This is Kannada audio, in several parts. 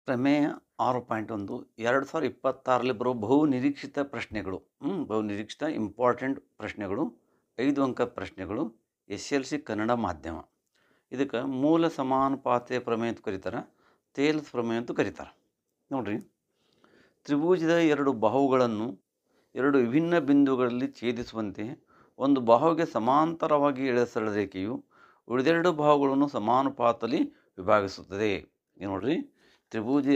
ಪ್ರಮೇಯ 6.1 2026ರಲ್ಲಿ ಬರುವ ಬಹು ನಿರೀಕ್ಷಿತ ಪ್ರಶ್ನೆಗಳು. ಬಹು ನಿರೀಕ್ಷಿತ ಇಂಪಾರ್ಟೆಂಟ್ ಪ್ರಶ್ನೆಗಳು, 5 ಅಂಕ ಪ್ರಶ್ನೆಗಳು, SLC ಕನ್ನಡ ಮಾಧ್ಯಮ. ಇದಕ್ಕೆ ಮೂಲ ಸಮಾನುಪಾತ ಪ್ರಮೇಯ ಅಂತ ಕರೀತಾರೆ, ತೇಲ್ಸ್ ಪ್ರಮೇಯ ಅಂತ ಕರೀತಾರೆ. ನೋಡ್ರಿ, ತ್ರಿಭುಜದ 2 ಬಾಹುಗಳನ್ನು 2 ವಿಭಿನ್ನ ಬಿಂದುಗಳಲ್ಲಿ ಛೇದಿಸುವಂತೆ ಒಂದು ಬಾಹುವಿಗೆ ಸಮಾಂತರವಾಗಿ ಎಳೆದ ಸರಳ ರೇಖೆಯು ಉಳಿದೆರಡು ಬಾಹುಗಳನ್ನು ಸಮಾನುಪಾತದಲ್ಲಿ ವಿಭಾಗಿಸುತ್ತದೆ. ನೋಡ್ರಿ, ತ್ರಿಭುಜದ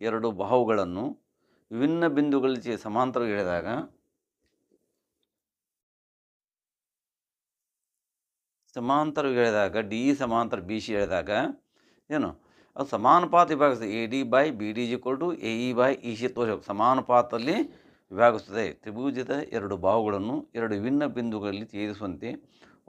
2 ಬಾಹುಗಳನ್ನು ವಿಭಿನ್ನ ಬಿಂದುಗಳಲ್ಲಿ ಸಮಾಂತರವಾಗಿ ಎಳೆದಾಗ ಡಿ ಸಮಾಂತರ ಬಿ ಸಿ ಎಳೆದಾಗ ಏನು ಅದು ಸಮಾನುಪಾತ ವಿಭಾಗಿಸ್ತದೆ. AD/BD = AE/EC ತೋರಿಸ ಸಮಾನುಪಾತದಲ್ಲಿ ವಿಭಾಗಿಸುತ್ತದೆ. ತ್ರಿಭುಜದ 2 ಬಾಹುಗಳನ್ನು 2 ವಿಭಿನ್ನ ಬಿಂದುಗಳಲ್ಲಿ ಛೇದಿಸುವಂತೆ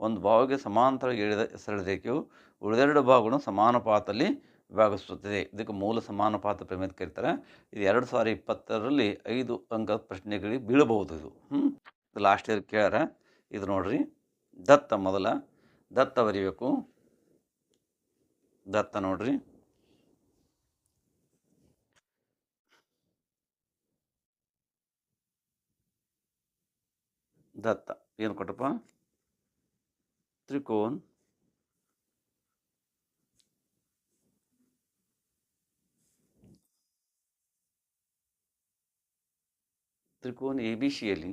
ಒಂದು ಬಾಹುವಿಗೆ ಸಮಾಂತರವಾಗಿ ಎಳೆದ ಸರಳ ರೇಖೆಯು ಉಳಿದೆರಡು ಬಾಹುಗಳನ್ನು ಸಮಾನುಪಾತದಲ್ಲಿ ವಿಭಾಗಿಸುತ್ತದೆ. ಇದಕ್ಕೆ ಮೂಲ ಸಮಾನುಪಾತ ಪ್ರಮೇಯ ಅಂತ ಕರೀತಾರೆ. ಇದು 2020ರಲ್ಲಿ 5 ಅಂಕದ ಪ್ರಶ್ನೆಗಳಿಗೆ ಬೀಳಬಹುದು. ಇದು ಲಾಸ್ಟ್ ಇಯರ್ ಕೇಳ್ಯಾರ. ಇದು ನೋಡ್ರಿ, ದತ್ತ ಬರೀಬೇಕು. ದತ್ತ ನೋಡ್ರಿ, ದತ್ತ ಏನು ಕೊಟ್ಟಪ್ಪ? ತ್ರಿಕೋನ್ ABCಯಲ್ಲಿ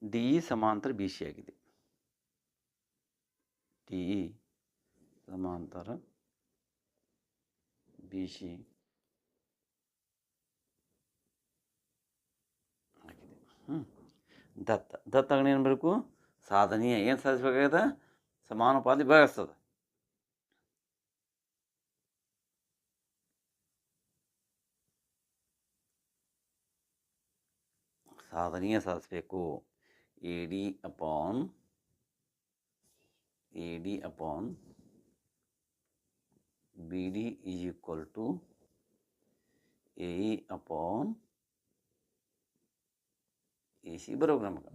DE ಸಮಾಂತರ BC ಆಗಿದೆ. DE ಸಮಾಂತರ BC ಆಗಿದೆ. ದತ್ತ ಏನು ಬೇಕು? ಸಾಧನೀಯ. ಏನು ಸಾಧಿಸಬೇಕಾಗ್ಯದ? ಸಮಾನುಪಾತ ವಿಭಾಗಿಸ್ತದೆ. ಸಾಧನೀಯ ಸಾಧಿಸಬೇಕು. AD upon BD = AE upon AC ಬರೋಬ್ರ. ನಮಗೆ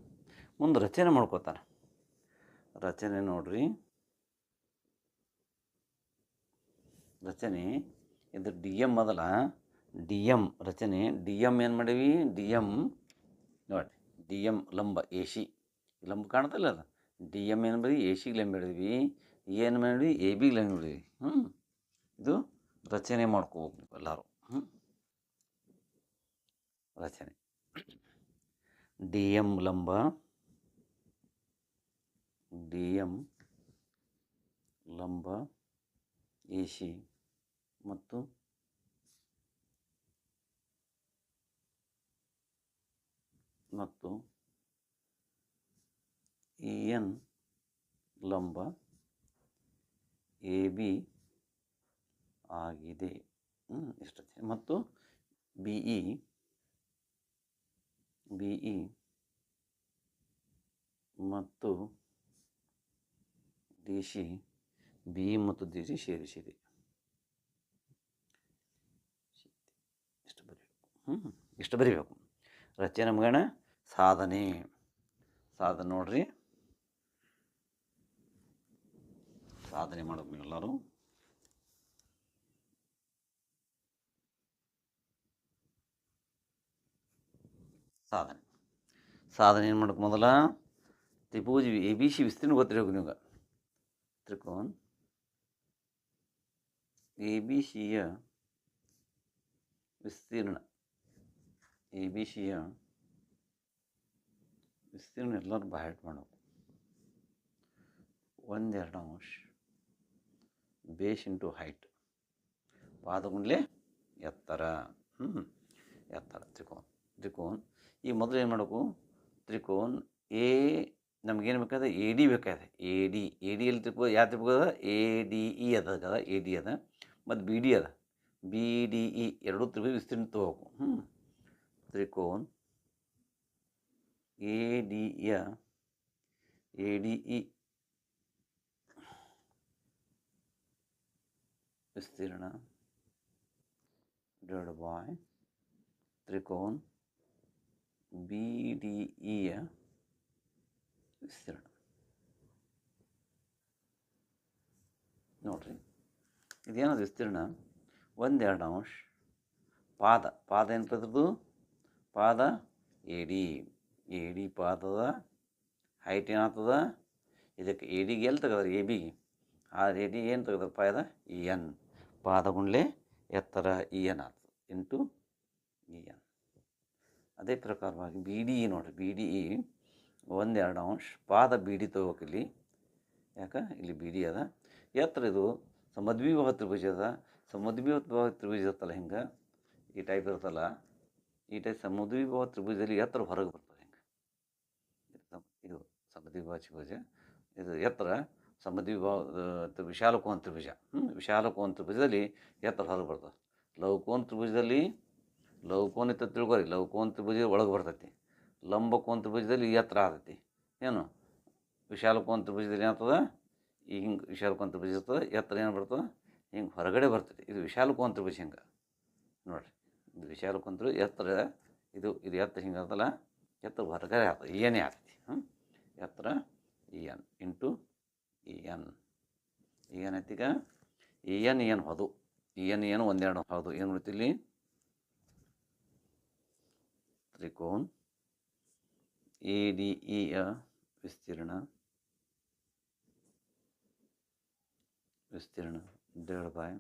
ಮುಂದೆ ರಚನೆ ಮಾಡ್ಕೋತಾರೆ. ರಚನೆ ನೋಡ್ರಿ, ರಚನೆ ಇದು DM ಮೊದಲ DM ರಚನೆ. DM ಏನು ಮಾಡೀವಿ? DM ನೋಡಿ, DM ಲಂಬ AC ಲಂಬ ಕಾಣ್ತಲ್ಲ, ಅದು DM ಏನು ಮಾಡಿದ್ವಿ? AC ಲಂಬ ಹಿಡಿದ್ವಿ. ಏನು ಮಾಡಿದ್ವಿ? AB ಲಂಬ ಹಿಡಿದ್ವಿ. ಇದು ರಚನೆ ಮಾಡ್ಕೋಬೇಕು ನೀವು ಎಲ್ಲರೂ. ರಚನೆ DM ಲಂಬ AC ಮತ್ತು EN ಲಂಬ AB ಆಗಿದೆ. ಇಷ್ಟು. ಮತ್ತು BE ಮತ್ತು DC BE ಮತ್ತು DC ಸೇರಿಸಿದೆ. ಇಷ್ಟು ಬರೀಬೇಕು. ರಚನೆ ಮುಗಣ. ಸಾಧನೆ ನೋಡ್ರಿ, ಸಾಧನೆ ಮಾಡೋದು ನೀವೆಲ್ಲರೂ. ಸಾಧನೆ ಏನು ಮಾಡೋಕೆ? ಮೊದಲ ತ್ರಿಭುಜ ABC ವಿಸ್ತೀರ್ಣ ಗೊತ್ತಿರಬೇಕು ನಿಮ್ಗೆ. ತ್ರಿಕೋನ್ ABCಯ ವಿಸ್ತೀರ್ಣ ಎಲ್ಲರೂ ಬಹ್ಯಾಟ್ ಮಾಡಬೇಕು. 1/2 ಬೇಸ್ ಇಂಟು ಹೈಟ್, ಪಾದಗುಂಡ್ಲೆ ಎತ್ತರ. ತ್ರಿಕೋನ್ ಈಗ ಮೊದಲು ಏನು ಮಾಡಬೇಕು? ತ್ರಿಕೋನ್ ನಮಗೇನು ಬೇಕಾದ? AD ಬೇಕಾದ. ADಯಲ್ಲಿ ತ್ರಿಕೋನ ಯಾವ ತ್ರಿಕೋನ ಅದ? ADE ಅದ. AD ಅದ ಮತ್ತು BD ಅದ. BDE ಎರಡೂ ತ್ರಿಭುಜ ವಿಸ್ತೀರ್ಣ ತಗೋಬೇಕು. ತ್ರಿಕೋನ್ ADE ವಿಸ್ತೀರ್ಣ ಡಿವೈಡೆಡ್ ಬೈ ತ್ರಿಕೋನ್ BDEಯ ವಿಸ್ತೀರ್ಣ. ನೋಡಿರಿ ಇದೇನದು ವಿಸ್ತೀರ್ಣ 1/2 ಪಾದ ಏನು ಪದ್ರದ್ದು ಪಾದ ಎ ಡಿ ಪಾದದ ಹೈಟ್ ಏನಾಗ್ತದ ಇದಕ್ಕೆ ಎ ಡಿಗೆ ಎಲ್ಲಿ ತೆಗೆದ್ರೆ ಎ ಬಿಗೆ ಆ ಎ ಡಿ ಏನು ತೆಗೆದ್ರಪ್ಪ ಇದು ಎನ್ ಪಾದ ಗುಂಡ್ಲೆ ಎತ್ತರ ಎನ್ ಆಗ್ತದೆ ಇಂಟು ಎನ್. ಅದೇ ಪ್ರಕಾರವಾಗಿ ಬಿ ಡಿ ಇ ನೋಡಿರಿ ಬಿ ಡಿ ಇ 1/2 ಪಾದ ಬಿ ಡಿ ತೊಗೋಬೇಕಿಲ್ಲಿ ಯಾಕೆ ಇಲ್ಲಿ ಬಿ ಡಿ ಅದ ಎತ್ತರ ಇದು ಸಮದ್ವಿಬಾಹು ತ್ರಿಭುಜ ಅದ. ಸಮದ್ವಿಬಾಹು ತ್ರಿಭುಜ ಇರುತ್ತಲ್ಲ ಹಿಂಗೆ ಈ ಟೈಪ್ ಇರುತ್ತಲ್ಲ ಈ ಟೈಪ್ ಸಮದ್ವಿಬಾಹು ತ್ರಿಭುಜದಲ್ಲಿ ಎತ್ತರ ಹೊರಗೆ ಬರ್ತದೆ ಹಿಂಗೆ ಇದು ಸಮದ್ವಿಬಾಹು ತ್ರಿಭುಜ ಇದು ಎತ್ತರ ಸಮದ್ವಿಬಾಹು ವಿಶಾಲಕೋನ ತ್ರಿಭುಜ ವಿಶಾಲಕೋನ ತ್ರಿಭುಜದಲ್ಲಿ ಎತ್ತರ ಹೊರಗೆ ಬರ್ತದೆ. ಲಘುಕೋನ ತ್ರಿಭುಜದಲ್ಲಿ ಲಘುಕೋನ ಇತ್ತು ತಿಳ್ಕೊರಿ ಲಘುಕೋನ ತ್ರಿಭುಜ ಒಳಗೆ ಬರ್ತೈತಿ. ಲಂಬಕೋನ ತ್ರಿಭುಜದಲ್ಲಿ ಎತ್ತರ ಆಗ್ತೈತಿ ಏನು ವಿಶಾಲಕೋನ ತ್ರಿಭುಜದಲ್ಲಿ ಏನಾಗ್ತದೆ ಈಗ ಹಿಂಗೆ ವಿಶಾಲಕೋನ ತ್ರಿಭುಜ ಇರ್ತದೆ ಎತ್ತರ ಏನು ಬರ್ತದೆ ಹಿಂಗೆ ಹೊರಗಡೆ ಬರ್ತೈತಿ. ಇದು ವಿಶಾಲಕೋನ ತ್ರಿಭುಜ ಹಿಂಗೆ ನೋಡಿರಿ ಇದು ವಿಶಾಲಕೋನ ತ್ರಿಭುಜ ಎತ್ತರ ಇದು ಎತ್ತರ ಹಿಂಗೆ ಇರ್ತಲ್ಲ ಎತ್ತರ ಹೊರಗಡೆ ಆಗ್ತದೆ ಏನೇ ಆಗ್ತೈತಿ ಎತ್ತರ ಎನ್ ಇಂಟು ಎನ್ ಏನೈತಿ ಈಗ ಏನು ಹೌದು ಏನು 1/2 ಹೌದು ಏನು ಉಳಿತು ಇಲ್ಲಿ ತ್ರಿಕೋನ ಎ ಡಿ ಇಯ ವಿಸ್ತೀರ್ಣ ಡಿವೈಡ್ ಬೈ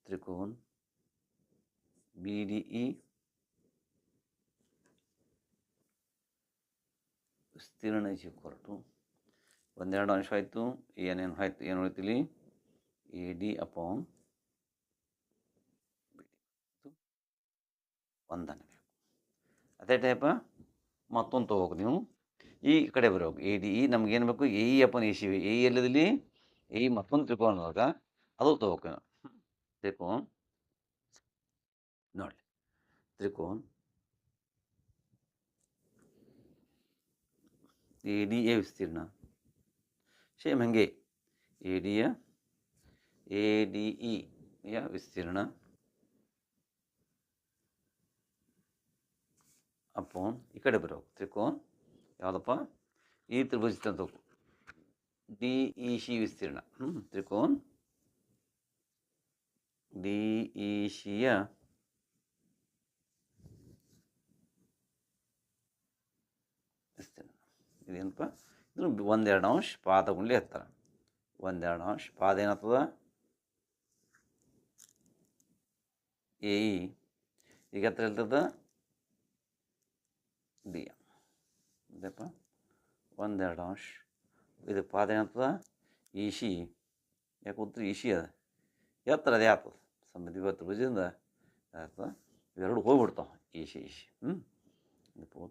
ತ್ರಿಕೋನ ಬಿ ಡಿ ಇ ವಿಸ್ತೀರ್ಣ ಇಸ್ ಈಕ್ವಲ್ ಟು 1/2 ಆಯಿತು ಏನೇನು ಆಯಿತು ಏನು ಉಳಿತಿಲ್ಲಿ ಎ ಡಿ ಅಪಾನ್ ಒಂದನೇ ಬೇಕು. ಅದೇ ಟೈಪ ಮತ್ತೊಂದು ತೊಗೋಬೇಕು ನೀವು ಈ ಕಡೆ ಬರೋಬೇಕು ಎ ಡಿ ಇ ನಮಗೇನು ಬೇಕು A E upon A C A E ಎಲ್ಲದಲ್ಲಿ ಎ ಇ ಮತ್ತೊಂದು ತ್ರಿಕೋನದಾಗ ಅದು ತೊಗೋಬೇಕು ತ್ರಿಕೋನ ನೋಡಿ ತ್ರಿಕೋನ ಎ ಡಿ ಎ ವಿಸ್ತೀರ್ಣ ಸೇಮ್ ಹಾಗೆ ಎ ಡಿ ಇಯ ವಿಸ್ತೀರ್ಣ ಅಪಾನ್ ಈ ಕಡೆ ಬರೋದು ತ್ರಿಕೋನ ಯಾವುದಪ್ಪ ಈ ತ್ರಿಭುಜ ತಂದು ಡಿ ಇ ಸಿ ವಿಸ್ತೀರ್ಣ ತ್ರಿಕೋನ ಡಿ ಇ ಸಿಯ ವಿಸ್ತೀರ್ಣ ಇದೇನಪ್ಪ ಇದು 1/2 ಪಾದ ಗುಂಡ್ಲೆ ಎತ್ತರ 1/2 ಪಾದ ಏನಾಗ್ತದ ಎ ಇ ಈಗ ಎತ್ತರ ಇರ್ತದ ಡಿ ಎಮ್ ಇದಪ್ಪ 1/2 ಇದು ಪಾದ ಏನಾಗ್ತದ ಇ ಸಿ ಯಾಕೆ ಉತ್ತರ ಇ ಸಿ ಅದ ಎತ್ತರ ಅದೇ ಆಗ್ತದೆ ಸಮದ್ವಿಬಾಹು ತ್ರಿಭುಜದಿಂದ ಆಗ್ತದೆ ಇವೆರಡು ಹೋಗ್ಬಿಡ್ತಾವೆ ಇ ಸಿ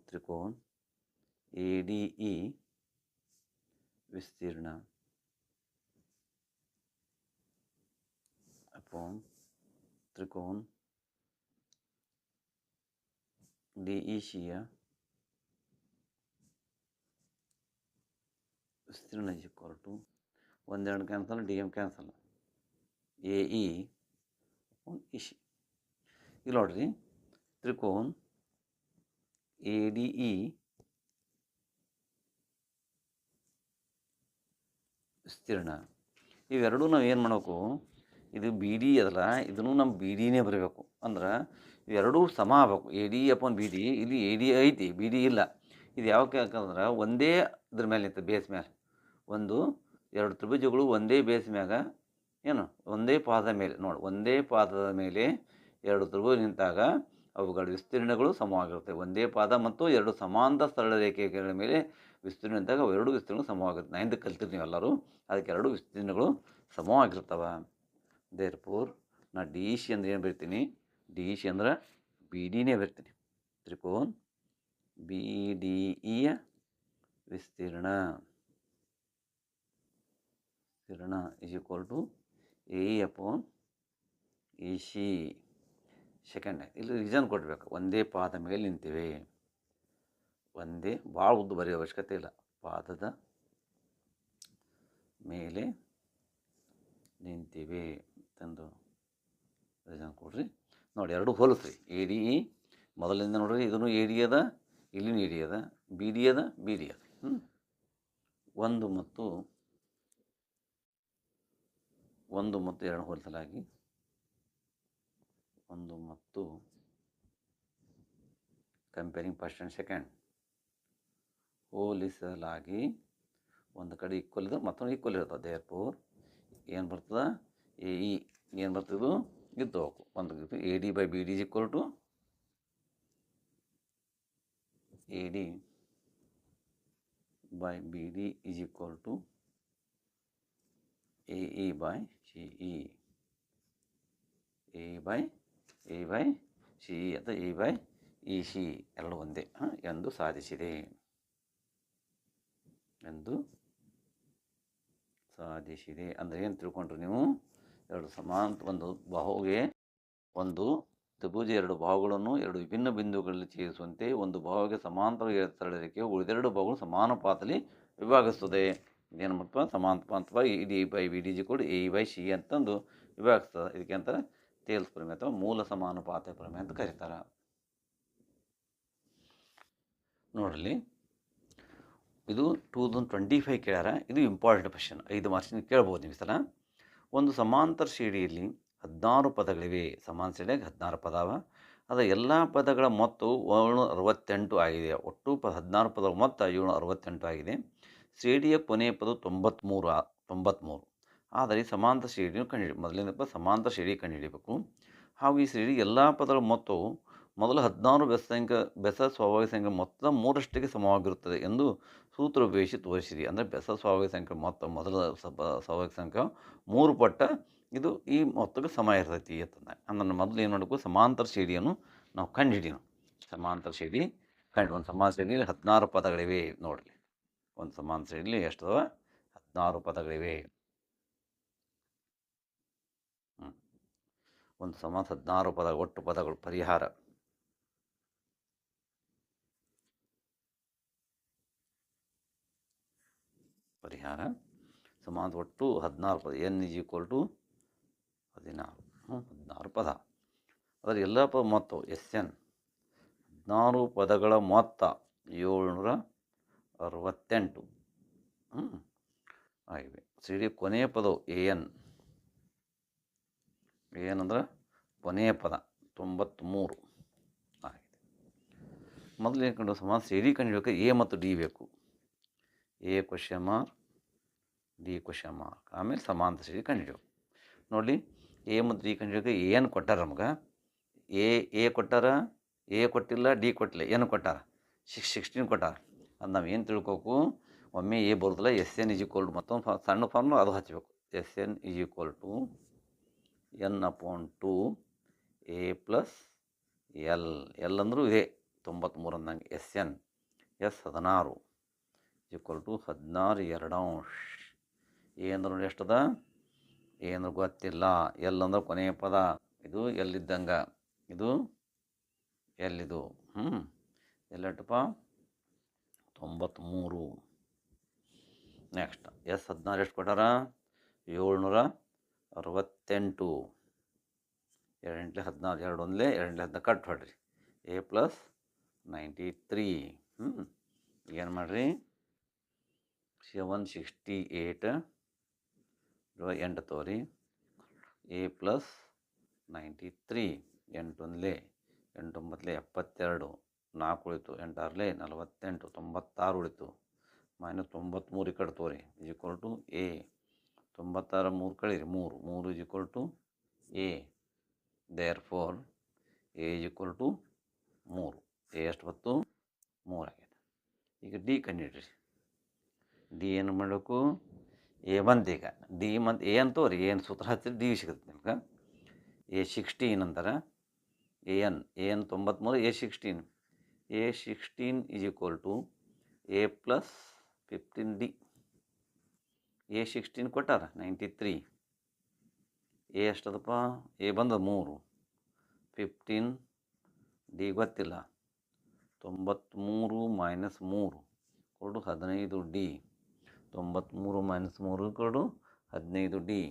ತ್ರಿಕೋನ ಎ ಡಿ ಇ ವಿಸ್ತೀರ್ಣ ಅಪಾನ್ ತ್ರಿಕೋನ ಡಿ ಇ ಸಿಯ ವಿಸ್ತೀರ್ಣ is equal to 1/2 cancel D M cancel A E E C. ಇಲ್ಲಿ ನೋಡ್ರಿ ತ್ರಿಕೋನ ಎ ಡಿ ಇ ವಿಸ್ತೀರ್ಣ ಇವೆರಡೂ ನಾವು ಏನು ಮಾಡಬೇಕು ಇದು ಬಿ ಡಿ ಅದಲ್ಲ ಇದನ್ನು ನಮ್ಮ ಬಿ ಡಿನೇ ಬರಬೇಕು ಅಂದ್ರೆ ಇವೆರಡೂ ಸಮ ಆಗಬೇಕು A D upon B D ಇಲ್ಲಿ ಎ ಡಿ ಐತಿ ಬಿ ಡಿ ಇಲ್ಲ ಇದು ಯಾಕೆ ಯಾಕಂದ್ರೆ ಒಂದೇ ಇದ್ರ ಮೇಲೆ ನಿಂತ ಬೇಸ್ ಮೇಲೆ ಎರಡು ತ್ರಿಭುಜಗಳು ಒಂದೇ ಬೇಸ್ ಮ್ಯಾಗ ಏನು ಒಂದೇ ಪಾದದ ಮೇಲೆ ನೋಡಿ ಒಂದೇ ಪಾದದ ಮೇಲೆ ಎರಡು ತ್ರಿಭುಜ ನಿಂತಾಗ ಅವುಗಳ ವಿಸ್ತೀರ್ಣಗಳು ಸಮವಾಗಿರುತ್ತೆ. ಒಂದೇ ಪಾದ ಮತ್ತು ಎರಡು ಸಮಾಂತರ ಸರಳ ರೇಖೆಗಳ ಮೇಲೆ ವಿಸ್ತೀರ್ಣ ನಿಂತಾಗ ಅವೆರಡು ವಿಸ್ತೀರ್ಣ ಸಮವಾಗುತ್ತೆ. ನಾ ಹಿಂದೆ ಕಲ್ತಿರಿ ನೀವೆಲ್ಲರೂ ಅದಕ್ಕೆ ಎರಡು ವಿಸ್ತೀರ್ಣಗಳು ಸಮವಾಗಿರ್ತವೆ. ದೇರ್ಫೋರ್ ನಾ ಡಿ ಸಿ ಅಂದ್ರೆ ಏನು ಬರ್ತೀನಿ ಡಿ ಸಿ ಅಂದ್ರೆ ಬಿ ಡಿನೇ ಬರ್ತೀನಿ ತ್ರಿಕೋನ ಬಿ ಡಿ ಇಯ ವಿಸ್ತೀರ್ಣ is equal to A upon E C. Second ಇಲ್ಲಿ ರೀಸನ್ ಕೊಡಬೇಕು ಒಂದೇ ಪಾದ ಮೇಲೆ ನಿಂತೀವಿ ಒಂದೇ ಭಾಳ ಉದ್ದು ಬರೆಯೋ ಅವಶ್ಯಕತೆ ಇಲ್ಲ ಪಾದದ ಮೇಲೆ ನಿಂತೀವಿ ತಂದು ರೀಸನ್ ಕೊಡ್ರಿ ನೋಡಿ ಎರಡು ಹೋಲಿಸ್ರಿ ಎ ಡಿ ಇ ಮೊದಲಿಂದ ನೋಡ್ರಿ ಇದನ್ನು ಎ ಡಿ ಅದ ಇಲ್ಲಿನೂ ಎ ಡಿ ಅದ ಬಿ ಡಿ ಅದ ಬಿ ಡಿ ಅದ ಒಂದು ಮತ್ತು 1 ಮತ್ತು 2 ಹೋಲಿಸಲಾಗಿ 1 ಮತ್ತು ಕಂಪೇರಿಂಗ್ ಫಸ್ಟ್ ಆ್ಯಂಡ್ ಸೆಕೆಂಡ್ ಹೋಲಿಸಲಾಗಿ ಒಂದು ಕಡೆ ಈಕ್ವಲ್ ಇದೆ ಮತ್ತೊಂದು ಈಕ್ವಲ್ ಇರ್ತದೆ. ದೇರ್ಫೋರ್ ಏನು ಬರ್ತದೆ ಎ ಇ ಏನು ಬರ್ತದೆ ಇದು ಒಂದು A D by B D is equal to A D by BD is equal to AE by CE. A by CE ಅಥವಾ A by EC ಎಲ್ಲ ಒಂದೇ ಎಂದು ಸಾಧಿಸಿದೆ ಅಂದರೆ ಏನು ತಿಳ್ಕೊಂಡ್ರಿ ನೀವು? ಎರಡು ಸಮಾನ ಒಂದು ಬಾಹುಗೆ ಒಂದು ತ್ರಿಭುಜ ಎರಡು ಬಾಹುಗಳನ್ನು ಎರಡು ವಿಭಿನ್ನ ಬಿಂದುಗಳಲ್ಲಿ ಛೇದಿಸುವಂತೆ ಒಂದು ಬಾಹುಗೆ ಸಮಾಂತರ ಸರಳ ರೇಖೆಯು ಉಳಿದೆರಡು ಬಾಹುಗಳು ಸಮಾನುಪಾತದಲ್ಲಿ ವಿಭಾಗಿಸ್ತದೆ. ಏನು ಮಾಡ್ತದೆ? ಸಮಾನುಪಾತವಾಗಿ E D by V D G ಕೂಡ ಎ ಬೈ ಸಿ ಅಂತಂದು ವಿಭಾಗಿಸ್ತದೆ. ಇದಕ್ಕೆ ಅಂತಾರೆ ಟೇಲ್ಸ್ ಪ್ರಮೇಯ ಅಥವಾ ಮೂಲ ಸಮಾನುಪಾತ ಪ್ರಮೇಯ ಅಂತ ಕರೀತಾರೆ. ನೋಡಲಿ, ಇದು 2025 ಕೇಳ್ಯಾರ. ಇದು ಇಂಪಾರ್ಟೆಂಟ್ ಕ್ವಶನ್, 5 ಮಾರ್ಕ್ಸಿನ ಕೇಳ್ಬೋದು ನೀವು ಸಲ. ಒಂದು ಸಮಾಂತರ ಶ್ರೇಣಿಯಲ್ಲಿ 16 ಪದಗಳಿವೆ. ಸಮಾಂತರ ಶ್ರೇಣಿಯಾಗ 16 ಪದ ಅವ. ಅದರ ಎಲ್ಲ ಪದಗಳ ಮೊತ್ತವು 768 ಆಗಿದೆ. ಒಟ್ಟು 16 ಪದಗಳ ಮೊತ್ತ 768 ಆಗಿದೆ. ಶ್ರೇಣಿಯ ಕೊನೆಯ ಪದ 93. ಆದರೆ ಈ ಸಮಾಂತರ ಶ್ರೇಣಿಯನ್ನು ಕಂಡುಹಿಡಿ. ಮೊದಲನೇದಪ್ಪ ಸಮಾಂತರ ಶ್ರೇಣಿ ಕಂಡುಹಿಡಿಯಬೇಕು. ಹಾಗೂ ಈ ಶ್ರೇಣಿ ಎಲ್ಲ ಪದಗಳ ಮೊತ್ತವು ಮೊದಲ 16 ಬೆಸ ಸ್ವಾಭಾವಿಕ ಸಂಖ್ಯೆ ಮೊತ್ತದ 3ರಷ್ಟಿಗೆ ಸಮವಾಗಿರುತ್ತದೆ ಎಂದು ಸೂತ್ರ ಉಪಯೋಗಿಸಿ ತೋರಿಸಿರಿ. ಅಂದರೆ ಬೆಸ ಸ್ವಾಭಾವಿಕ ಸಂಖ್ಯೆ ಮೊತ್ತ ಮೊದಲ ಸ್ವಾಭಾವಿಕ ಸಂಖ್ಯೆ 3 ಪಟ್ಟ ಇದು ಈ ಮೊತ್ತಕ್ಕೆ ಸಮ ಇರ್ತೈತಿ ಅಂತಂದ. ಅಂದ್ರೆ ಮೊದಲು ಏನು ಮಾಡಬೇಕು? ಸಮಾಂತರ ಶ್ರೇಣಿಯನ್ನು ನಾವು ಕಂಡುಹಿಡಿಯೋಣ. ಸಮಾಂತರ ಶ್ರೇಣಿ ಒಂದು ಸಮಾಂತರ ಶ್ರೇಣಿಯಲ್ಲಿ 16 ಪದಗಳಿವೆ. ನೋಡಲಿ, ಒಂದು ಸಮಾಂತರ ಶ್ರೇಣಿಯಲ್ಲಿ ಎಷ್ಟು ಅದಾವ? 16 ಪದಗಳಿವೆ. ಒಂದು ಸಮಾನ 16 ಪದ ಒಟ್ಟು ಪದಗಳು. ಪರಿಹಾರ ಸಮಾನ ಒಟ್ಟು 16 ಪದ. ಎನ್ ಇಸ್ ಈಕ್ವಲ್ ಟು 16 ಪದ. ಅದರ ಎಲ್ಲ ಪದ ಮೊತ್ತವು ಎಸ್ ಎನ್ 16 ಪದಗಳ ಮೊತ್ತ 768 ಆಗಿವೆ. ಶ್ರೇಣಿಯ ಕೊನೆಯ ಪದವು ಎ ಎನ್ ಅಂದ್ರೆ ಕೊನೆಯ ಪದ 93 ಆಗಿದೆ. ಮೊದಲು ಏನು ಕಂಡು ಸಮಾನ ಶ್ರೇಣಿ ಕಂಡುಹಿಡಿಯಬೇಕು. ಎ ಮತ್ತು ಡಿ ಬೇಕು. A question mark, D question mark. ಆಮೇಲೆ ಸಮಾಂತರ ಶ್ರೇಣಿ ಕಂಡುಹಿಡಿಯಬೇಕು. ನೋಡಿ, ಎ ಮತ್ತು ಡಿ ಕಂಡುಹಿಡಿಯೋಕೆ ಏನು ಕೊಟ್ಟಾರ ನಮ್ಗೆ? ಎ ಕೊಟ್ಟಾರ, ಎ ಕೊಟ್ಟಿಲ್ಲ, ಡಿ ಕೊಟ್ಟಿಲ್ಲ, ಏನು ಕೊಟ್ಟಾರ? 16 ಕೊಟ್ಟಾರ. ಅದು ನಾವು ಏನು ತಿಳ್ಕೋಬೇಕು? ಒಮ್ಮೆ ಎ ಬರೋದಿಲ್ಲ. S N is equal to ಮತ್ತೊಂದು ಸಣ್ಣ ಫಾರ್ಮುಲಾ ಅದು ಹಚ್ಚಬೇಕು. S N is equal to n/2 A plus L ಅಂದರೂ ಇದೆ 93 ಅಂದಂಗೆ. S N S 16 equal to 16 2 A ಅಂದ್ರೆ ನೋಡಿ ಎಷ್ಟದ? ಎ ಅಂದ್ರೆ ಗೊತ್ತಿಲ್ಲ. ಎಲ್ ಅಂದ್ರೆ ಕೊನೆಯ ಪದ. ಇದು ಎಲ್ಲಿದ್ದಂಗೆ, ಇದು ಎಲ್ಲಿದು ಎಲ್ಲಟ್ಟಪ್ಪ? 93. ನೆಕ್ಸ್ಟ್ ಎಸ್ 16 ಎಷ್ಟು ಕೊಟ್ಟಾರ? 768. 2 16, 2 1 2 16 ಕಟ್ ಹೊಡ್ರಿ. A plus 93. ಏನು ಮಾಡಿರಿ? 768 8 ತೋರಿ. A plus 93. 8 1 8 9 72. 4 ಉಳಿತು. 8 6 48. 96 ಉಳಿತು. ಮೈನಸ್ 93 ಈ ಕಡೆ ತೋರಿ. Is equal to A. 96 3 ಕಳೀರಿ. 3 is equal to A. Therefore A is equal to 3. A ಎಷ್ಟು ಬತ್ತು? 3 ಆಗಿದೆ. ಈಗ ಡಿ ಕಂಡುಹಿಡ್ರಿ. ಡಿ ಏನು ಮಾಡಬೇಕು? ಎ ಬಂತು. ಈಗ ಡಿ ಮತ್ತು ಎ ಅಂತ ತೋರಿ. ಏನು ಸೂತ್ರ ಹಚ್ಚಿರಿ ಡಿ ಸಿಗುತ್ತೆ ನಿಮ್ಗೆ. ಎ 16 ಅಂತಾರೆ. A N 93. A 16 is equal to A plus 15 D. A 16 ಕೊಟ್ಟಾರ 93. ಎ ಎಷ್ಟದಪ್ಪ? ಎ ಬಂದ 3. 15 ಡಿ ಗೊತ್ತಿಲ್ಲ. 93 ಮೈನಸ್ 3 ಕೊಡು 15 ಡಿ. 93 ಮೈನಸ್ 3 ಕೊಡು 15 D.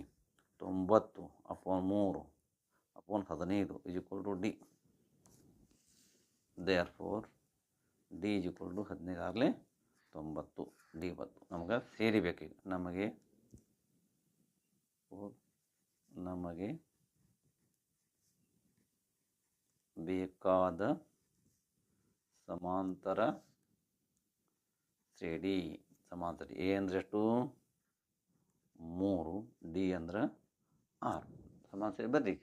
90 upon 3 upon 15 is equal to D. Therefore D is equal to 15 90 D ಬಂತು. ನಮ್ಗೆ ಸೇರಿಬೇಕೀಗ. ನಮಗೆ ನಮಗೆ ಬೇಕಾದ ಸಮಾಂತರ ಶ್ರೇಣಿ. ಸಮಾಂತರ ಎ ಅಂದರೆ ಎಷ್ಟು? 3, ಡಿ ಅಂದ್ರೆ 6. ಸಮಾಂತರ ಶ್ರೇಣಿ ಬರ್ರಿ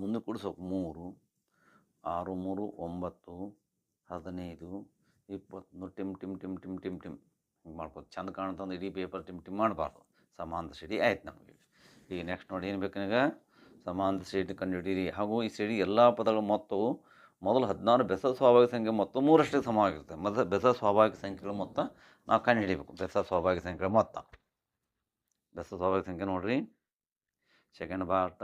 ಮುಂದೆ ಕೂಡಿಸ್ಬೇಕು. 3, 6, 3, 9, 15, 20 ಟಿಮ್ ಟಿಮ್ ಟಿಮ್ ಟಿಮ್ ಟಿಮ್ ಟಿಮ್ ಹಿಂಗೆ ಮಾಡ್ಬೋದು. ಚಂದ ಕಾಣ್ತಂದ್ರೆ ಇಡೀ ಪೇಪರ್ ಟಿಮ್ ಟಿಮ್ ಮಾಡಬಾರ್ದು. ಸಮಾಂತರ ಶ್ರೇಣಿ ಆಯ್ತು ನಮಗೆ. ಈಗ ನೆಕ್ಸ್ಟ್ ನೋಡಿ ಏನು ಬೇಕು ನನಗೆ? ಸಮಾಂತರ ಶ್ರೇಣಿ ಕಂಡುಹಿಡೀರಿ. ಹಾಗೂ ಈ ಶ್ರೇಣಿ ಎಲ್ಲ ಪದಗಳ ಮೊತ್ತವು ಮೊದಲು 16 ಬೆಸ ಸ್ವಾಭಾವಿಕ ಸಂಖ್ಯೆ ಮೊತ್ತ 3ರಷ್ಟಿಗೆ ಸಮವಾಗಿರುತ್ತೆ. ಮೊದಲು ಬೆಸ ಸ್ವಾಭಾವಿಕ ಸಂಖ್ಯೆಗಳ ಮೊತ್ತ ನಾವು ಕಂಡುಹಿಡಿಬೇಕು. ಬೆಸ ಸ್ವಾಭಾವಿಕ ಸಂಖ್ಯೆಗಳ ಮೊತ್ತ. ಬೆಸ ಸ್ವಾಭಾವಿಕ ಸಂಖ್ಯೆ ನೋಡಿರಿ, ಸೆಕೆಂಡ್ ಪಾರ್ಟ್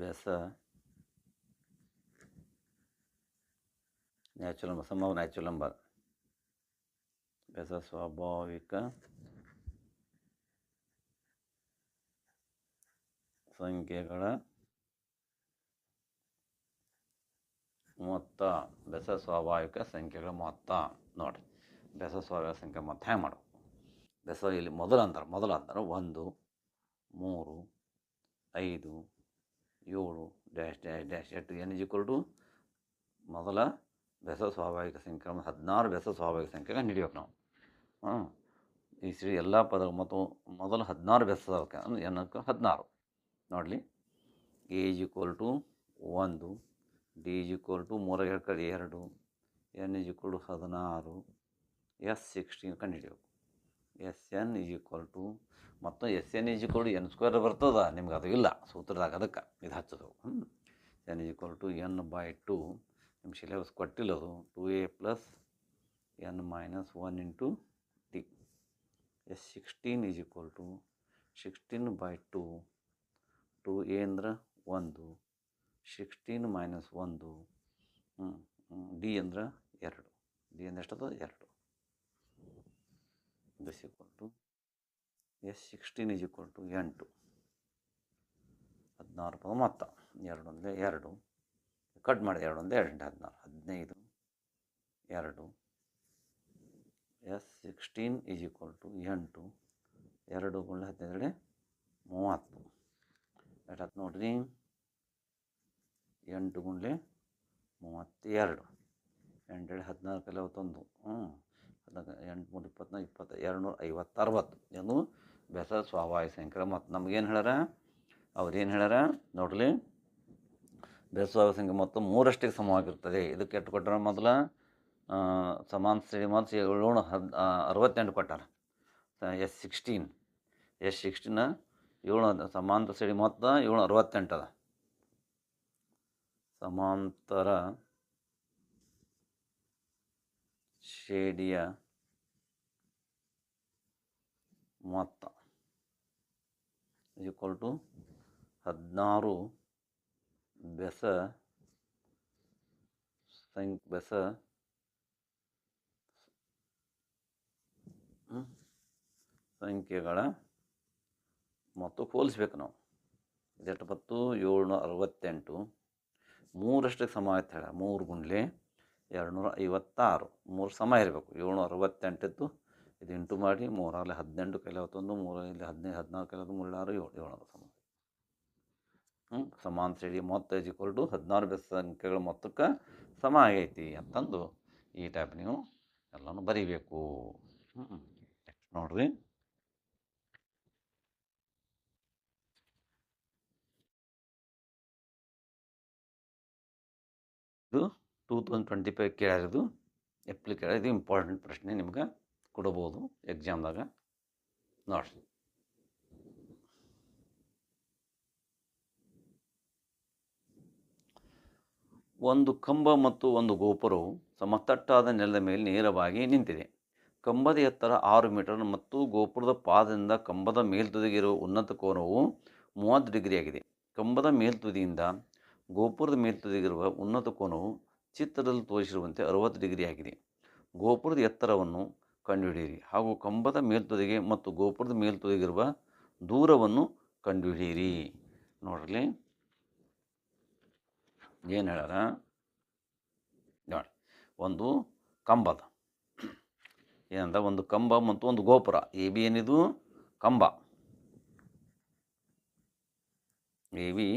ಬೆಸ natural number, sum of natural number. ಬೆಸ ಸ್ವಾಭಾವಿಕ ಸಂಖ್ಯೆಗಳ ಮೊತ್ತ. ಬೆಸ ಸ್ವಾಭಾವಿಕ ಸಂಖ್ಯೆಗಳ ಮೊತ್ತ ನೋಡಿರಿ. ಬೆಸ ಸ್ವಾಭಾವಿಕ ಸಂಖ್ಯೆ ಮೊತ್ತ ಹೆಂಗೆ ಮಾಡು? ಬೆಸ ಇಲ್ಲಿ ಮೊದಲು ಅಂತಾರೆ 1, 3, 5, 7 ಡ್ಯಾಶ್ ಡ್ಯಾಶ್ ಡ್ಯಾಶ್ ಎಟ್ಟು n = ಮೊದಲ ಬೆಸ ಸ್ವಾಭಾವಿಕ ಸಂಖ್ಯೆ 16 ಬೆಸ ಸ್ವಾಭಾವಿಕ ಸಂಖ್ಯೆಗೆ ಹಿಡಿಯೋಕೆ ನಾವು. ಈ ಶ್ರೇಣಿ ಎಲ್ಲ ಪದಗಳು ಮತ್ತು ಮೊದಲು 16 ಬೆಸ ಅಂದ್ರೆ ಏನಕ್ಕೆ 16 ನೋಡಲಿ. ಎ = 1, ಡಿ = 3 2, n = 16, s 16 ಕಂಡುಹಿಡಿಯಬೇಕು. SN = ಮತ್ತು SN = n² ಬರ್ತದ. ನಿಮ್ಗೆ ಅದು ಇಲ್ಲ ಸೂತ್ರದಾಗ, ಅದಕ್ಕೆ ಇದು ಹಚ್ಚೋದು. n = n/2. ನಿಮ್ಮ ಸಿಲೆಬಸ್ ಕೊಟ್ಟಿಲ್ಲ ಅದು. 2a + n - 1 × t. S16 = 16/2. 2a ಅಂದ್ರೆ 1, 16 - 1, ಡಿ ಅಂದ್ರೆ 2. ಡಿ ಅಂದ್ರೆ ಎಷ್ಟದ? 2. this = S16 = 8. 16 ಪದ ಮೊತ್ತ 2 ಅಂದರೆ 2 ಕಟ್ ಮಾಡಿದೆ. 2 ಅಂದರೆ 2, 16, 15, 2. S16 = 8. 2 × 15 30. ಎಷ್ಟಾಯ್ತು ನೋಡ್ರಿ? 8 × 32. 8 × 14 51. 8 × 3 24, 20, 250, 60. ಏನು ಬೆಸ ಸ್ವಾಭಾವಿಕ ಸಂಖ್ಯೆ ಮತ್ತು ನಮಗೇನು ಹೇಳ್ಯಾರ? ಅವ್ರೇನು ಹೇಳ್ಯಾರ ನೋಡ್ರಿ? ಬೆಸ ಸ್ವಾಭಾವಿಕ ಸಂಖ್ಯೆ ಮೊತ್ತ 3ರಷ್ಟಿಗೆ ಸಮವಾಗಿರ್ತದೆ. ಇದಕ್ಕೆ ಎಷ್ಟು ಕೊಟ್ಟಾರ? ಮೊದಲ ಸಮಾಂತರ ಶ್ರೇಣಿ ಮೊತ್ತ 768 ಕೊಟ್ಟಾರ. S16 7 ಸಮಾಂತರ ಶ್ರೇಣಿ ಮೊತ್ತ 768 ಅದ. ಸಮಾಂತರ ಶ್ರೇಣಿಯ ಮೊತ್ತ = 16 ಬೆಸ ಸಂಖ್ಯೆಗಳ ಮೊತ್ತ ಹೋಲಿಸ್ಬೇಕು ನಾವು. ಇದೆಷ್ಟು ಬತ್ತು? 768. 3ರಷ್ಟಿಗೆ ಸಮ ಆಯ್ತು ಹೇಳ. 3 × 256. 3 ಸಮ ಇರಬೇಕು. 768 ಇದು ಇಂಟು ಮಾಡಿ 3 × 18 × 51, 3 × 15 14 × 3 7 7 ಸಮ. ಸಮಾಂತರ ಶ್ರೇಣಿ ಮೊತ್ತ = 16 ಬೆಸ ಸಂಖ್ಯೆಗಳ ಮೊತ್ತಕ್ಕೆ ಸಮ ಆಗೈತಿ ಅಂತಂದು ಈ ಟೈಪ್ ನೀವು ಎಲ್ಲನೂ ಬರೀಬೇಕು. ನೆಕ್ಸ್ಟ್ ನೋಡ್ರಿ. ಇದು 2025 ಕೇಳಿರೋದು ಅಪ್ಲಿಕೇಶನ್. ಇದು ಇಂಪಾರ್ಟೆಂಟ್ ಪ್ರಶ್ನೆ, ನಿಮ್ಗೆ ಕೊಡಬಹುದು ಎಕ್ಸಾಮ್ದಾಗ ನೋಡ್ರಿ. ಒಂದು ಕಂಬ ಮತ್ತು ಒಂದು ಗೋಪುರವು ಸಮತಟ್ಟಾದ ನೆಲದ ಮೇಲೆ ನೇರವಾಗಿ ನಿಂತಿದೆ. ಕಂಬದ ಎತ್ತರ 6 ಮೀಟರ್ ಮತ್ತು ಗೋಪುರದ ಪಾದದಿಂದ ಕಂಬದ ಮೇಲ್ತುದಿಗಿರುವ ಉನ್ನತ ಕೋನವು 30 ಡಿಗ್ರಿ ಆಗಿದೆ. ಕಂಬದ ಮೇಲ್ತುದಿಯಿಂದ ಗೋಪುರದ ಮೇಲ್ತುದಿಗಿರುವ ಉನ್ನತ ಕೋನವು ಚಿತ್ರದಲ್ಲಿ ತೋರಿಸಿರುವಂತೆ 60 ಡಿಗ್ರಿ ಆಗಿದೆ. ಗೋಪುರದ ಎತ್ತರವನ್ನು ಕಂಡುಹಿಡಿಯಿರಿ ಹಾಗೂ ಕಂಬದ ಮೇಲ್ತುದಿಗೆ ಮತ್ತು ಗೋಪುರದ ಮೇಲ್ತುದಿಗಿರುವ ದೂರವನ್ನು ಕಂಡುಹಿಡಿಯಿರಿ. ನೋಡ್ರಿ ಏನು ಹೇಳ್ಯಾರ ನೋಡಿ. ಒಂದು ಕಂಬದ ಏನಂದ ಒಂದು ಕಂಬ ಮತ್ತು ಒಂದು ಗೋಪುರ. ಎ ಬಿ ಏನಿದು ಕಂಬ, ಎ ಬಿ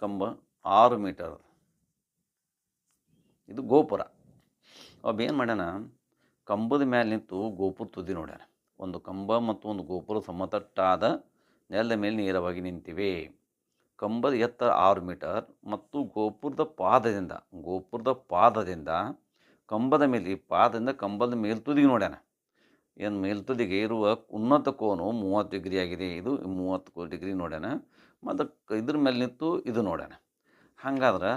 ಕಂಬ 6 ಮೀಟರ್, ಇದು ಗೋಪುರ. ಒಬ್ಬ ಏನು ಮಾಡ್ಯಾನ, ಕಂಬದ ಮೇಲೆ ನಿಂತು ಗೋಪುರ ತುದಿ ನೋಡ್ಯಾನ. ಒಂದು ಕಂಬ ಮತ್ತು ಒಂದು ಗೋಪುರ ಸಮತಟ್ಟಾದ ನೆಲದ ಮೇಲೆ ನೇರವಾಗಿ ನಿಂತಿವೆ. ಕಂಬದ ಎತ್ತರ 6 ಮೀಟರ್ ಮತ್ತು ಗೋಪುರದ ಪಾದದಿಂದ ಕಂಬದ ಮೇಲೆ ಪಾದದಿಂದ ಕಂಬದ ಮೇಲ್ತುದಿಗೆ ನೋಡ್ಯಾನ. ಏನು ಮೇಲ್ತುದಿಗೆ ಇರುವ ಉನ್ನತ ಕೋನು 30 ಡಿಗ್ರಿ ಆಗಿದೆ. ಇದು 30 ಡಿಗ್ರಿ ನೋಡ್ಯಾನ. ಮತ್ತು ಇದ್ರ ಮೇಲೆ ನಿಂತು ಇದು ನೋಡ್ಯಾನ. ಹಾಗಾದ್ರೆ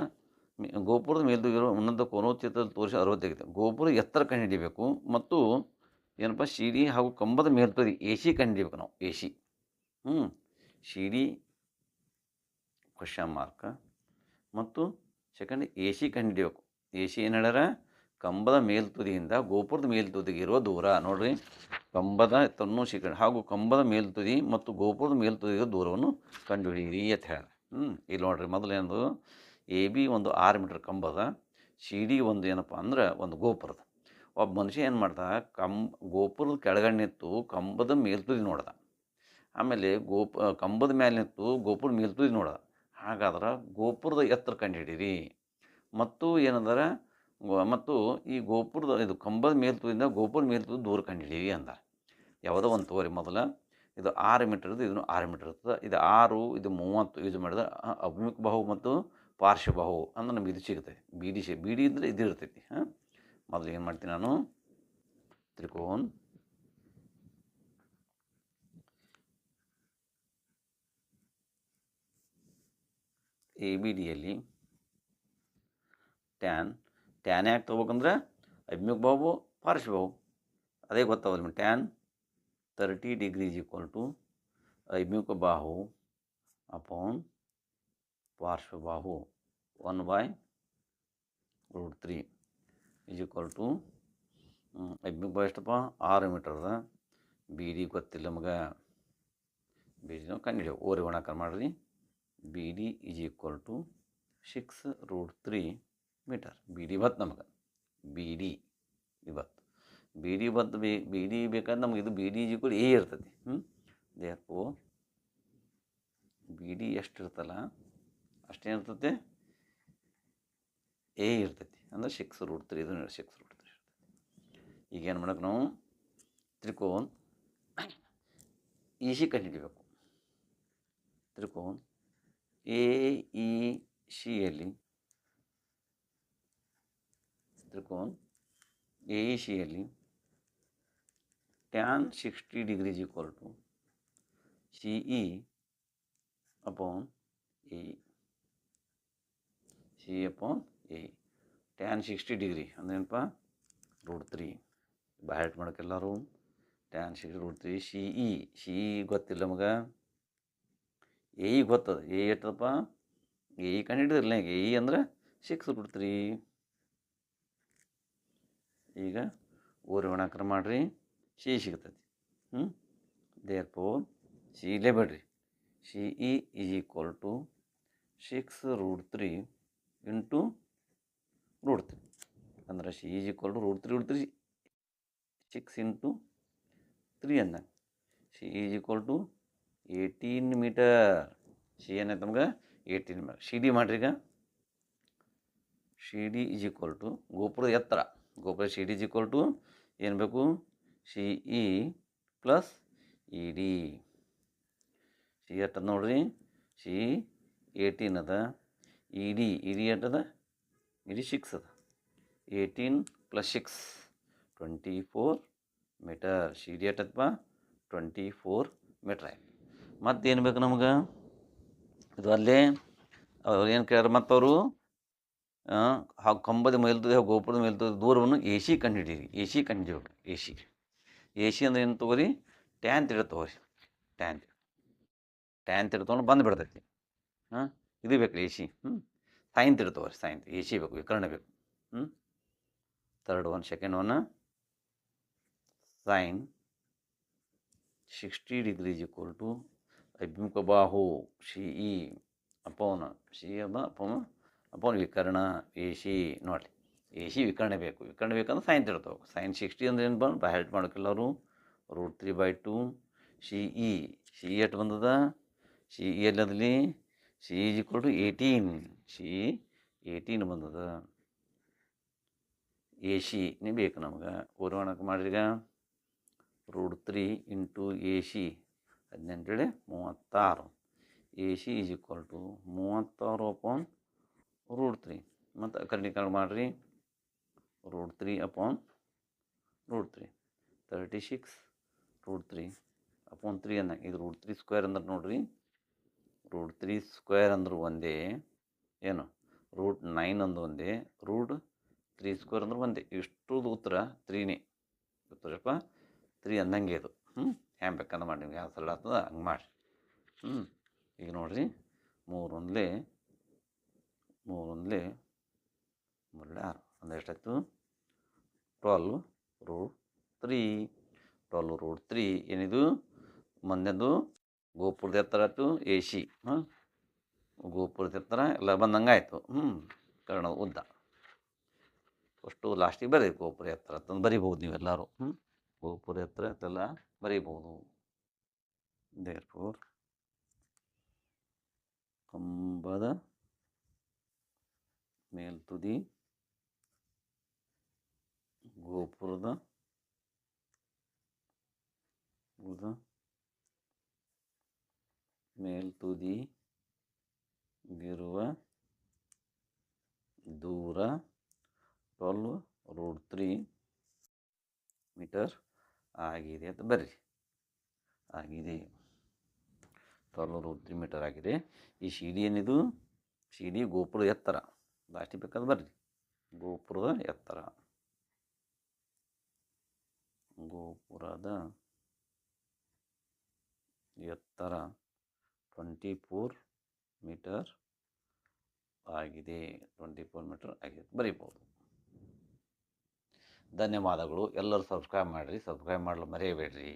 ಗೋಪುರದ ಮೇಲ್ತುದಿಗಿರೋ ಉನ್ನತ ಕೋನು ಚಿತ್ರದಲ್ಲಿ ತೋರಿಸಿ 60 ಆಗಿದೆ. ಗೋಪುರ ಎತ್ತರ ಕಂಡುಹಿಡಿಯಬೇಕು ಮತ್ತು ಏನಪ್ಪ ಸಿ ಡಿ ಹಾಗೂ ಕಂಬದ ಮೇಲ್ತುದಿ ಎ ಸಿ ಕಂಡುಹಿಡಿಬೇಕು ನಾವು. A C C D question mark ಮತ್ತು ಸೆಕೆಂಡ್ ಎ ಸಿ ಕಂಡುಹಿಡಿಯಬೇಕು. ಎ ಸಿ ಏನು ಹೇಳ್ಯಾರ, ಕಂಬದ ಮೇಲ್ತುದಿಯಿಂದ ಗೋಪುರದ ಮೇಲ್ತುದಿಗೆ ಇರುವ ದೂರ ನೋಡ್ರಿ. ಕಂಬದ ಎತ್ತರವನ್ನು ಸೆಕೆಂಡ್ ಹಾಗೂ ಕಂಬದ ಮೇಲ್ತುದಿ ಮತ್ತು ಗೋಪುರದ ಮೇಲ್ತುದಿಗೆ ದೂರವನ್ನು ಕಂಡುಹಿಡಿಯಿರಿ ಅಂತ ಹೇಳ್ಯಾರ. ಇಲ್ಲಿ ನೋಡ್ರಿ, ಮೊದಲೇನದು ಎ ಬಿ ಒಂದು 6 ಮೀಟರ್ ಕಂಬದ, ಸಿ ಡಿ ಒಂದು ಏನಪ್ಪ ಅಂದ್ರೆ ಒಂದು ಗೋಪುರದ. ಒಬ್ಬ ಮನುಷ್ಯ ಏನು ಮಾಡ್ದ, ಗೋಪುರದ ಕೆಳಗಡೆ ನಿಂತು ಕಂಬದ ಮೇಲ್ತುದಿ ನೋಡ್ದ. ಆಮೇಲೆ ಕಂಬದ ಮೇಲೆ ನಿಂತು ಗೋಪುರದ ಮೇಲ್ತುದಿ ನೋಡ್ದ. ಹಾಗಾದ್ರೆ ಗೋಪುರದ ಎತ್ತರ ಕಂಡುಹಿಡೀರಿ ಮತ್ತು ಏನಂದಾರ ಮತ್ತು ಈ ಗೋಪುರದ ಇದು ಕಂಬದ ಮೇಲ್ತುದಿಯಿಂದ ಗೋಪುರದ ಮೇಲ್ತುದಿ ದೂರ ಕಂಡುಹಿಡೀರಿ ಅಂದಾರೆ. ಯಾವುದೋ ಒಂದು ತೋರಿ ಮೊದಲ ಇದು 6 ಮೀಟರ್ ಇರ್ತದೆ, ಇದನ್ನು 6 ಮೀಟರ್ ಇರ್ತದೆ. ಇದು 6, ಇದು 30 ಯೂಸ್ ಮಾಡಿದ್ರೆ ಅಭಿಮುಖ ಬಾಹು ಮತ್ತು ಪಾರ್ಶ್ವಬಾಹು ಅಂದ್ರೆ ನಮ್ಗೆ ಇದು ಸಿಗುತ್ತೆ. ಬಿ ಡಿ ಅಂದರೆ ಇದು ಇರ್ತೈತಿ. ಮೊದಲು ಏನು ಮಾಡ್ತೀನಿ ನಾನು, ತ್ರಿಕೋನ ಎ ಬಿ ಡಿಯಲ್ಲಿ ಟ್ಯಾನ್ ಯಾಕೆ ತೊಗೋಬೇಕಂದ್ರೆ ಅಭಿಮುಖ ಬಾಹು ಪಾರ್ಶ್ವಬಾಹು ಅದೇ ಗೊತ್ತಾಗಲ್ಲ ನಿಮಗೆ. Tan 30 degree is equal to ಅಭಿಮುಖ ಬಾಹು ಅಪಾನ್ ಪಾರ್ಶ್ವಬಾಹು 1/√3 ಈಸ್ ಈಕ್ವಲ್ ಟು ಅಭಿಮುಖ ಬಾಹು ಎಷ್ಟಪ್ಪ 6 ಮೀಟರ್ ಅದ. ಬಿ ಡಿ ಗೊತ್ತಿಲ್ಲ ನಮಗೆ, ಬಿ ಡಿ ನಾವು ಕಂಡುಹಿಡಿಯೋ ಓರಿ ಒಣಾಕಾರ ಮಾಡಿರಿ. B D is equal to 6√3 metre. B D ಬತ್ತು ನಮಗೆ, ಬಿ ಡಿ ಇವತ್ತು ಬಿ ಡಿ ಬೇಕಾದ್ರೆ ನಮಗೆ ಇದು B D is equal A ಇರ್ತೈತಿ. ದೇಹಕ್ಕೂ ಬಿ ಡಿ ಎಷ್ಟು ಇರ್ತಲ್ಲ ಅಷ್ಟೇನಿರ್ತೈತೆ, ಎ ಇರ್ತೈತಿ. ಅಂದರೆ 6√3, ಇದು 6√3 ಇರ್ತೈತಿ. ಈಗ ಏನು ಮಾಡೋಕೆ ನಾವು ತ್ರಿಕೋನ ಇ ಸಿ ಕಂಡುಹಿಡಿಬೇಕು. ತ್ರಿಕೋನ ಎ ಇ ಸಿಯಲ್ಲಿ tan 60 degree is equal to C E upon A. Tan 60 degree ಅಂದ್ರೇನಪ್ಪ √3. ಬ್ಯಾಟ್ ಮಾಡೋಕ್ಕೆಲ್ಲರೂ ಟ್ಯಾನ್ 60√3 ಸಿ ಇ ಗೊತ್ತಿಲ್ಲ ನಮಗೆ, ಎ ಇ ಗೊತ್ತದ. ಎ ಎಷ್ಟದಪ್ಪ, ಎ ಇ ಕಂಡುಹಿಡಿದಿರಲ್ಲ. ಈಗ ಎ ಇ ಅಂದ್ರೆ 6√3. ಈಗ ಓರಿ ಒಣಾಕಾರ ಮಾಡಿರಿ, ಸಿ ಸಿಗ್ತೈತಿ. ದೇರ್ಫೋರ್ ಸಿ ಇಲ್ಲೇ ಬಿಡ್ರಿ. C E is equal to 6√3 into √3 ಅಂದ್ರೆ C is equal to √3 6 into 3 ಅಂದ C is equal to 18 meter. C ಏನಾಯ್ತು ನಮ್ಗೆ 18 ಮೀಟರ್. ಸಿ ಡಿ ಮಾಡಿರಿ. ಈಗ C D is equal to ಗೋಪುರದ ಎತ್ತರ, C D is equal to ಏನು ಬೇಕು, C E plus E D. C ಎಷ್ಟದ ನೋಡ್ರಿ, ಸಿ 18 ಅದ. ಇ ಡಿ ಎಷ್ಟದ, ಇ ಡಿ 6 ಅದ. 18 + 6 24 ಮೀಟರ್. ಸಿ ಡಿ ಎಷ್ಟದಪ್ಪ 24 ಮೀಟ್ರ್ ಆಯ್ತು. ಮತ್ತೇನು ಬೇಕು ನಮ್ಗೆ, ಇದು ಅಲ್ಲೇ ಅವ್ರು ಏನು ಕೇಳ್ಯಾರ, ಮತ್ತವರು ಕಂಬದ ಮೇಲ್ತುದಿ ಗೋಪುರದ ಮೇಲ್ತುದಿ ದೂರವನ್ನು ಎ ಸಿ ಕಂಡುಹಿಡೀರಿ. ಎ ಸಿ ಕಂಡುಹಿಡಿಬೇಕು. ಎ ಸಿ ಅಂದ್ರೆ ಏನು ತೊಗೋರಿ, ಟ್ಯಾನ್ ತಿಳಿ ತೊಗೋರಿ. ಟ್ಯಾನ್ ತೊಗೊಂಡು ಬಂದುಬಿಡ್ತೈತಿ. ಇದು ಬೇಕು ಎ ಸಿ. ಸೈನ್ ತಿಳಿ ತೊಗೋರಿ. ಸೈನ್ ಎ ಸಿ ಬೇಕು, ವಿಕರ್ಣ ಬೇಕು. Third one, second one sine 60 degree is equal to ಅಭಿಮುಖ ಬಾಹು C E upon C upon ವಿಕರ್ಣ ಎ ಸಿ. ನೋಡಿರಿ, ಎ ಸಿ ವಿಕರ್ಣೆ ಬೇಕು. ವಿಕರ್ಣೆ ಬೇಕಂದ್ರೆ ಸೈನ್ ತಿಳ್ತಾವೆ. ಸೈನ್ 60 ಅಂದ್ರೆ ಏನು ಬಂದು ಹೆಲ್ಪ್ ಮಾಡೋಕ್ಕಿಲ್ಲ ಅವರು. √3/2 ಸಿ ಇ. ಸಿ ಇ ಎಷ್ಟು ಬಂದದ? ಸಿ ಇ ಎಲ್ಲದಲ್ಲಿ? C is equal to 18. C 18 ಬಂದದ. ಎ ಸಿ ನೀ ಬೇಕು ನಮ್ಗೆ. ಪೂರ್ವಣಕ್ಕೆ ಮಾಡಿದ್ರೀಗ √3 into A C 18 36. A C is equal to 36/√3. ಮತ್ತು ಕರ್ಣೀಕರಣ ಮಾಡಿರಿ. √3/√3 36. √3/3 ಅನ್ನ ಇದು √3² ಅಂದ್ರೆ ನೋಡ್ರಿ. √3² ಅಂದ್ರೆ ಒಂದೇ. ಏನು √9 ಅಂದ್ರೆ ಒಂದೇ. √3² ಅಂದ್ರೆ ಒಂದೇ. ಇಷ್ಟು ಉತ್ತರ 3ನೇ ಗೊತ್ತಪ್ಪ. 3 ಅಂದಂಗೆ ಇದು. ಹ್ಯಾಂಗೆ ಬೇಕಂದ್ರೆ ಮಾಡಿ, ನಿಮ್ಗೆ ಯಾವ ಸಲ ಆಗ್ತದ ಹಂಗೆ ಮಾಡಿ. ಈಗ ನೋಡಿರಿ, 3 1 6 ಅಂದ್ರೆ ಎಷ್ಟಾಯ್ತು? 12√3. 12√3 ಏನಿದು? ಮೊನ್ನೆದು ಗೋಪುರದ ಎತ್ತರ ಆಯ್ತು. ಎ ಸಿ ಗೋಪುರದ ಎತ್ತರ ಎಲ್ಲ ಬಂದಂಗೆ ಆಯಿತು. ಕರ್ಣದ ಉದ್ದ ಅಷ್ಟು ಲಾಸ್ಟಿಗೆ ಬರೀ ಗೋಪುರ ಎತ್ತರ ಅಂತಂದು ಬರಿಬೋದು ನೀವೆಲ್ಲರೂ. ಗೋಪುರ ಎತ್ತರ ಅಂತೆಲ್ಲ ಬರೀಬೋದು. ದೇರ್ಫೋರ್ ಕಂಬದ ಮೇಲ್ತುದಿ ಗೋಪುರದ ಮೇಲ್ತುದಿಗಿರುವ ದೂರ 12√3 ಮೀಟರ್ ಆಗಿದೆ ಅಂತ ಬರ್ರಿ. ಆಗಿದೆ 12√3 ಮೀಟರ್ ಆಗಿದೆ. ಈ ಸಿ ಡಿ ಏನಿದು? ಸಿ ಡಿ ಗೋಪುರದ ಎತ್ತರ. ಲಾಸ್ಟಿಗೆ ಬೇಕಾದ್ರೆ ಬರ್ರಿ. ಗೋಪುರದ ಎತ್ತರ 24 ಮೀಟರ್ ಆಗಿದೆ. 24 ಮೀಟರ್ ಆಗಿದೆ ಬರೀಬೋದು. ಧನ್ಯವಾದಗಳು. ಎಲ್ಲರೂ ಸಬ್ಸ್ಕ್ರೈಬ್ ಮಾಡಿರಿ. ಸಬ್ಸ್ಕ್ರೈಬ್ ಮಾಡಲು ಮರೆಯಬೇಡ್ರಿ.